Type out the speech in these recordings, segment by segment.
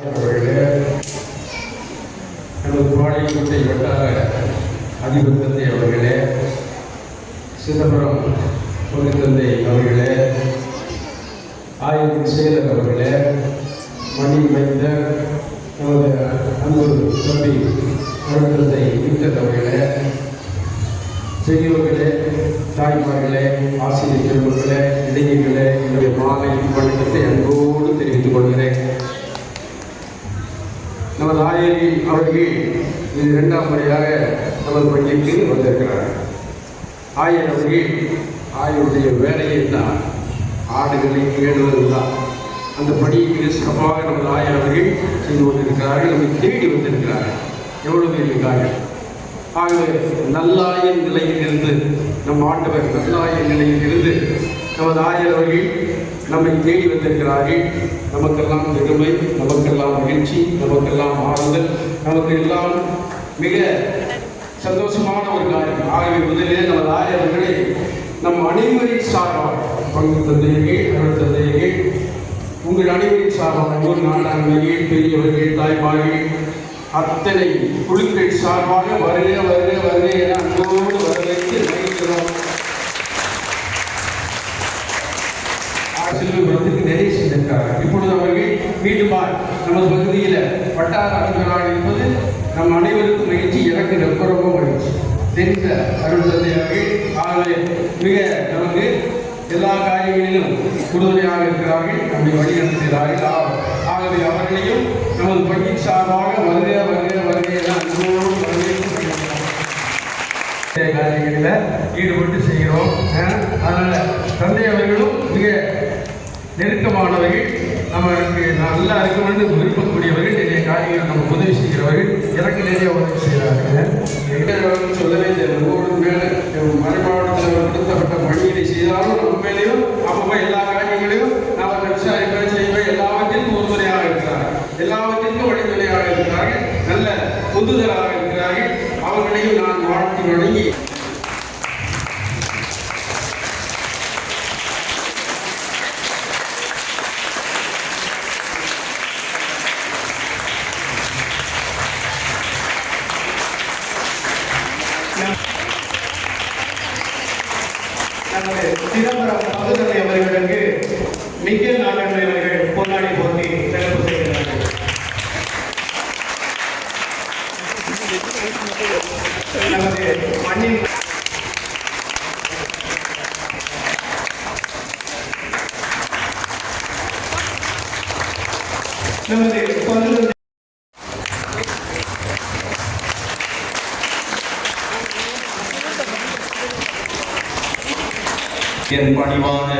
அவர்களே, நமது பாளையங்கோட்டை வட்டார அதிபர் தந்தை அவர்களே, சிதம்பரம் பொதுத்தந்தை அவர்களே, ஆய்வின் செயலர் அவர்களே, மணி மைந்தர், நமது அன்பு தம்பி அருட்தந்தை விக்டர் அவர்களே, பெரியோர்களே, தாய்மார்களே, ஆசிரியர் பெருமக்களே, இளைஞர்களே, என்னுடைய மாலை வணக்கத்தை அன்போடு தெரிவித்துக் கொள்கிறேன். நமது ஆயரி அவர்கள் இது 2ஆம் முறையாக நமது பள்ளிக்கு வந்திருக்கிறார். ஆயர் அவர்கள் ஆயருடைய வேலையை தான் ஆடுகளை ஏழுவது தான். அந்த பணியை மிக சிறப்பாக நமது ஆயர் அவர்கள் செய்து கொண்டிருக்கிறார்கள். நம்மை தேடி வந்திருக்கிறார்கள். எவ்வளவு பெரிய காரியம்! ஆகவே நல்லாயன் நிலையிலிருந்து நம் ஆண்டவர் நல்லாயன் நிலையிலிருந்து நமது ஆயர் அவர்கள் நம்மை தேடி வந்திருக்கிறார்கள். நமக்கெல்லாம் பெருமை, நமக்கெல்லாம் மகிழ்ச்சி, நமக்கெல்லாம் ஆறுதல், நமக்கு எல்லாம் மிக சந்தோஷமான ஒரு காரியம். ஆகவே முதலே நமது ஆயர்களை நம் அனைவரின் சார்பாக பங்கு தந்தையர்கள், அருள் தந்தையர்கள், உங்கள் அனைவரின் சார்பாக ஊர் நாடாண்மைகள், பெரியவர்கள், தாய்மார்கள், அத்தனை குழுக்கள் சார்பாக வருக வருக வருக என அன்போடு வரவேற்று நினைக்கிறோம். செல்வத்துக்கு நிறைய செய்திருக்கிறார்கள். இப்பொழுது அவர்கள் மீண்டும் நமது பகுதியில் வட்டார அதிபராக இருப்பது நம் அனைவருக்கும் மகிழ்ச்சி, எனக்கு ரொம்ப ரொம்ப மகிழ்ச்சி. தெரிந்த அருள் தந்தையார்கள் ஆகவே மிக நமக்கு எல்லா காரியங்களிலும் உறுதுணையாக இருக்கிறார்கள், நம்மை வழிநடத்துகிறார்கள். ஆகவே அவர்களையும் நமது பள்ளி சார்பாக வருக வருக வருக என அன்போடு வரவேற்று காரியங்களில் ஈடுபட்டு செய்கிறோம். அதனால் தந்தை அவர்களும் மிக நெருக்கமானவர்கள், நமக்கு நல்லா இருக்கும் என்று விரும்பக்கூடியவர்கள், நிறைய காரியங்கள் நமக்கு உதவி செய்கிறவர்கள், எனக்கு நிறைய உதவி செய்கிறார்கள். சொல்லவே ஒவ்வொரு மேலே மறைமாவட்டத்தில் கொடுத்தப்பட்ட பணியை செய்தாலும் உண்மையிலையும் அப்போ எல்லா காரியங்களையும் நாம் விசாரிப்பேன் செய்வேன், எல்லாவற்றிற்கும் உறுதுணையாக இருக்கிறார்கள், எல்லாவற்றிற்கும் வழிமுறையாக இருக்கிறார்கள், நல்ல புதுதலாக இருக்கிறார்கள். அவர்களையும் நான் வாழ்த்து வழங்கி சிதம்பரம் பொதுத்தந்தை அவர்களுக்கு மிக்கேல் நாகன் அவர்கள் பொன்னாடி போட்டி சிறப்பு செய்கிறார்கள். நமது மண்ணின் நமது பொதுத்தந்தை என் பணிவான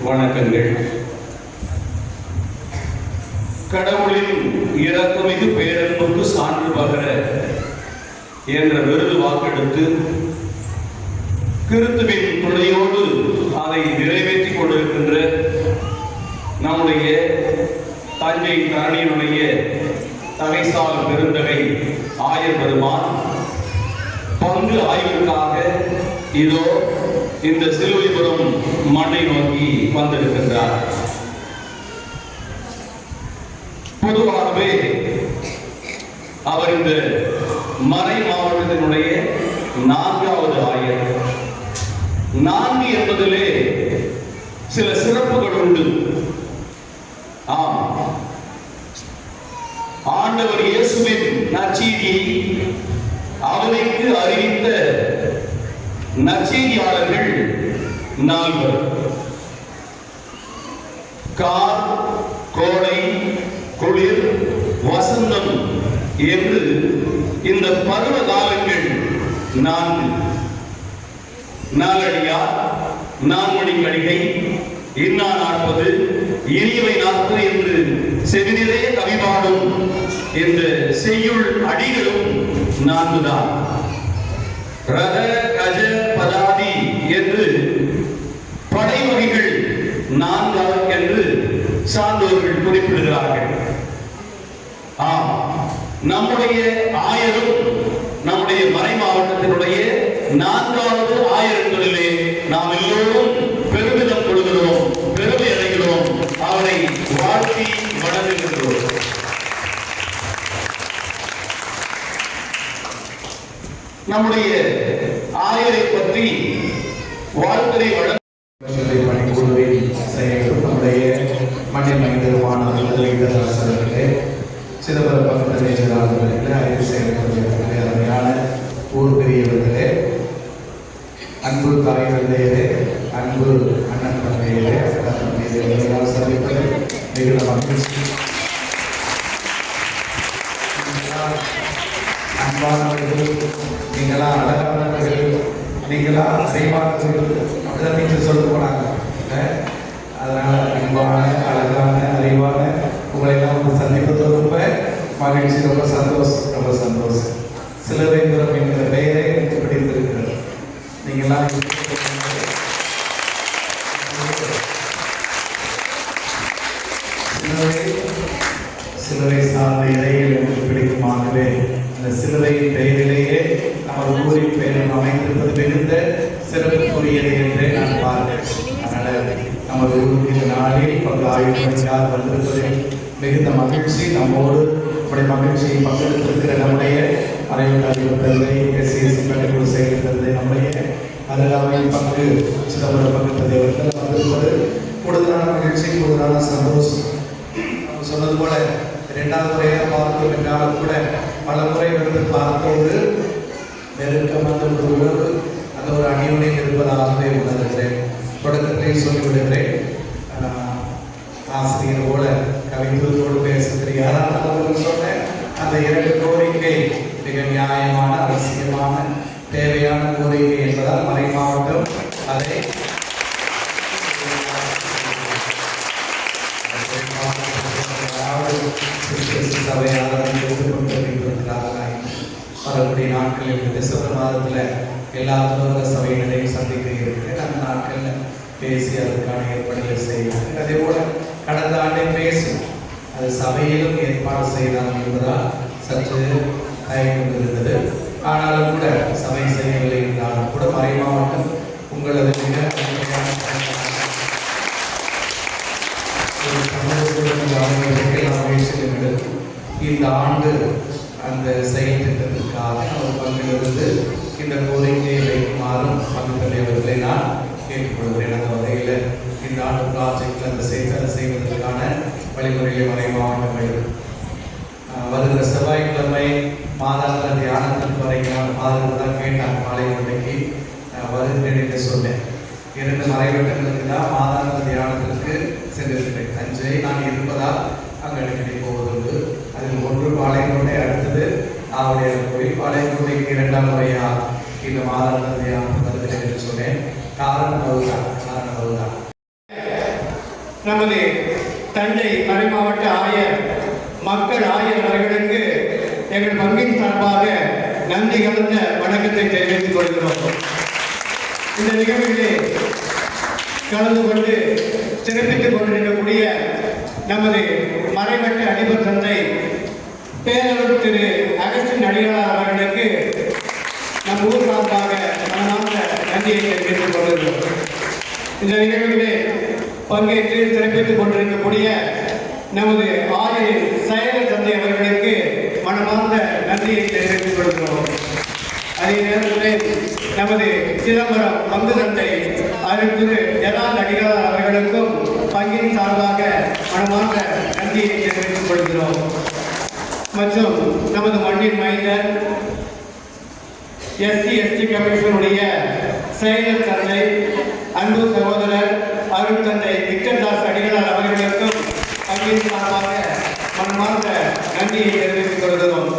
வணக்கங்கள். கடவுளின் இரக்கமிகு பேரன்புக்கு சான்று பகர என்ற விருது வாக்கெடுத்து கிறிஸ்துவின் துணையோடு அதை நிறைவேற்றிக் கொண்டிருக்கின்ற நம்முடைய தஞ்சை தரணியினுடைய தகைசால் பெருந்தகை ஆயர் பெருமான் பங்கு ஆய்விற்காக இதோ இந்த சிலுவைபுரம் மண்ணை நோக்கி வந்திருக்கின்றார். பொதுவாகவே அவர் இந்த மறை மாவட்டத்தினுடைய 4வது ஆயர். 4 என்பதிலே சில சிறப்புகள் உண்டு. ஆம், ஆண்டவர் இயேசுவின் நற்செய்தியை அவருக்கு அறிவித்த நற்செய்தியாளர்கள் 4. கார், கோடை, குளிர், வசந்தம் என்று இந்த பருவ காலங்கள் 4. நாலடியார், நான்மணி கடிகை, இன்னா 40, இனியவை 40 என்று செவிநிறைய கவிபாடும் இந்த செய்யுள் அடிகளும் 4 தான். ரத, கஜ, பதாதி என்று படை வகைகள் 4 என்று சான்றோர்கள் குறிப்பிடுகிறார்கள். ஆம், நம்முடைய ஆயரும் நம்முடைய மறை மாவட்டத்தினுடைய 4வது ஆயர் என்பதிலே நாம் எல்லோரும் பெருமிதம் கொள்கிறோம், பெருமை அடைகிறோம், அவரை வாழ்த்தி வணங்குகின்றோம். நம்முடைய ஆயரை பற்றி வாழ்த்துரை வழங்க பணிக்குழுவில் செயல்படும் நம்முடைய மண்ணில் மைந்தருமான முதலீட்டரசர்களே, சிதம்பரம் பக்கத்து நேசராளர்களே, ஆய்வு செயல்படுவர்களே, அருமையான ஊர் பெரியவர்களே, அன்பு தாய் தந்தையரே, அன்பு அண்ணன் தந்தையரே, அக்கா தந்தையரே, எல்லாம் சந்திப்பது மிகுந்த மகிழ்ச்சி. அன்பானவர்கள், நீங்களா அழகானவர்கள், நீங்களா அறிவானவர்கள், அப்படிதான் நீங்க சொல்லிட்டு போனாங்க. அதனால அன்பான, அழகான, அறிவான உங்களை எல்லாம் வந்து சந்திப்பது ரொம்ப மகிழ்ச்சி, ரொம்ப சந்தோஷம், ரொம்ப சந்தோஷம். சிலுவைபுரம் என்கிற பெயரே எனக்கு பிடித்திருக்கிறது. நீங்களா சிலுவை சார்ந்த இடையில் எனக்கு பிடிக்குமாகவே அந்த சிலுவையின் பெயரிலேயே நமது ஊரின் பெயரும் அமைந்திருப்பது மிகுந்த சிறப்புக்குரியது என்றே நான் பார்க்கிறேன். அதனால் நமது ஊருக்கு இந்த நாளில் பங்கு ஆய்வுகள் வந்திருப்பது மிகுந்த மகிழ்ச்சி. நம்மோடு நம்முடைய மகிழ்ச்சியை பங்கெடுத்திருக்கிற நம்முடைய அரைவட்ட அதிபர் தந்தை, எஸ்சிஎஸ்சி கலைக்குழு செயல் தந்தை, நம்முடைய அருகாமை பங்கு சிதம்பரம் பங்கு தந்தையவர்கள் வந்திருப்பது கூடுதலான மகிழ்ச்சி, கூடுதலான சந்தோஷம். சொன்னது போல இரண்டாவது முறையாக பார்த்தோம் என்றாலும் கூட பல முறை வந்து பார்த்தோடு நெருக்கமான ஒரு உறவு, அந்த ஒரு அணியுடன் இருப்பதாகவே உணர்கிறேன். தொடக்கத்தில் சொல்லிவிடுகிறேன், ஆசிரியர் போல கவிஞர்களோடு பேசுகிற யாராவது சொன்ன அந்த இரண்டு கோரிக்கை மிக நியாயமான, அவசியமான, தேவையான கோரிக்கை என்பதால் மறை மாவட்டம் அதை வரக்கூடிய நாட்களில் டிசம்பர் மாதத்தில் எல்லா துறவர சபையினரையும் சந்திக்க இருக்கிறேன். அந்த நாட்களில் பேசி அதற்கான ஏற்பாடுகளை செய்கிறேன். அதே போல கடந்த ஆண்டை பேசி அது சபையிலும் ஏற்பாடு செய்யலாம் என்பதால் சற்று தயக்கம் இருந்தது. ஆனாலும் கூட சபை செய்யவில்லை என்றாலும் கூட மறை மாவட்டம் உங்களது மிக இந்த ஆண்டு அந்த செயல் திட்டத்திற்காக அவர் பங்கிலிருந்து இந்த கோரிக்கையை வைக்குமாறும் பங்கு தலைவர்களை நான் கேட்டுக்கொள்கிறேன். அந்த வகையில் இந்த ஆண்டு ப்ராஜெக்டில் அந்த செய்வதற்கான வழிமுறைகளை மறை மாவட்டங்கள் வருகிற செவ்வாய்க்கிழமை மாதாந்திர தியானத்திற்கு வரைக்கும் மாதத்தில் தான் கேட்டாங்க. மாலை மணிக்கு வருகிறேன் என்று சொன்னேன். 2 மறைவட்டங்களுக்கு தான் மாதாந்திர தியானத்திற்கு சென்றிருக்கிறேன். தஞ்சை நான் இருப்பதால் அங்கே அடிக்கடி போவதுண்டு. அதில் ஒன்று பாளையங்கோட்டை, அடுத்தது ஆவுடைய கோயில். பாளையங்கோட்டைக்கு 2ஆம் முறையாக இந்த மாதாந்திர தியானம் வருகிறேன் என்று சொன்னேன். காரணம் அதுதான். நமது தஞ்சை மறை மாவட்ட ஆயர், மக்கள் ஆயர் அவர்களுக்கு எங்கள் பங்கின் சார்பாக நன்றி கலந்த வணக்கத்தை தெரிவித்துக் கொள்கிறோம். இந்த நிகழ்விலே கலந்து கொண்டு சிறப்பித்துக் கொண்டிருக்கக்கூடிய நமது மறைவட்ட அதிபர் தந்தை பேரவர் திரு அகஸ்டின் அடிகளார் அவர்களுக்கு நம் ஊர் சார்பாக மனமார்ந்த நன்றியை தெரிவித்துக் கொள்கிறோம். இந்த நிகழ்விலே பங்கேற்று சிறப்பித்துக் கொண்டிருக்கக்கூடிய நமது ஆயரின் செயலர் தந்தை அவர்களுக்கு மனமார்ந்த நன்றியை தெரிவித்துக் கொள்கிறோம். அதே நேரத்தில் நமது சிதம்பரம் பங்கு தந்தை திரு ஜெரால்ட் அடிகளார் அவர்களுக்கும் பங்கின் சார்பாக மனமார்ந்த நன்றியை தெரிவித்துக் கொள்கிறோம். மற்றும் நமது மண்ணின் மைந்தர் SC/ST கமிஷனுடைய செயலர் தந்தை, அன்பு சகோதரர் அருட்தந்தை விக்டர் தாஸ் அடிகளார் அவர்களுக்கும் பங்கின் சார்பாக மனமார்ந்த நன்றியை தெரிவித்துக் கொள்கிறோம்.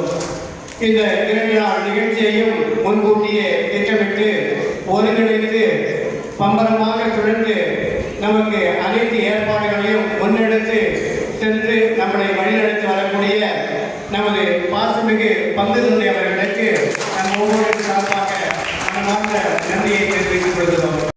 இந்த 2 நாள் நிகழ்ச்சியையும் முன்கூட்டியே திட்டமிட்டு ஒருங்கிணைத்து பம்பரமாக சுழன்று நமக்கு அனைத்து ஏற்பாடுகளையும் முன்னெடுத்து சென்று நம்மளை வழிநடத்தி வரக்கூடிய நமது பாசமிகு பங்கு தந்தை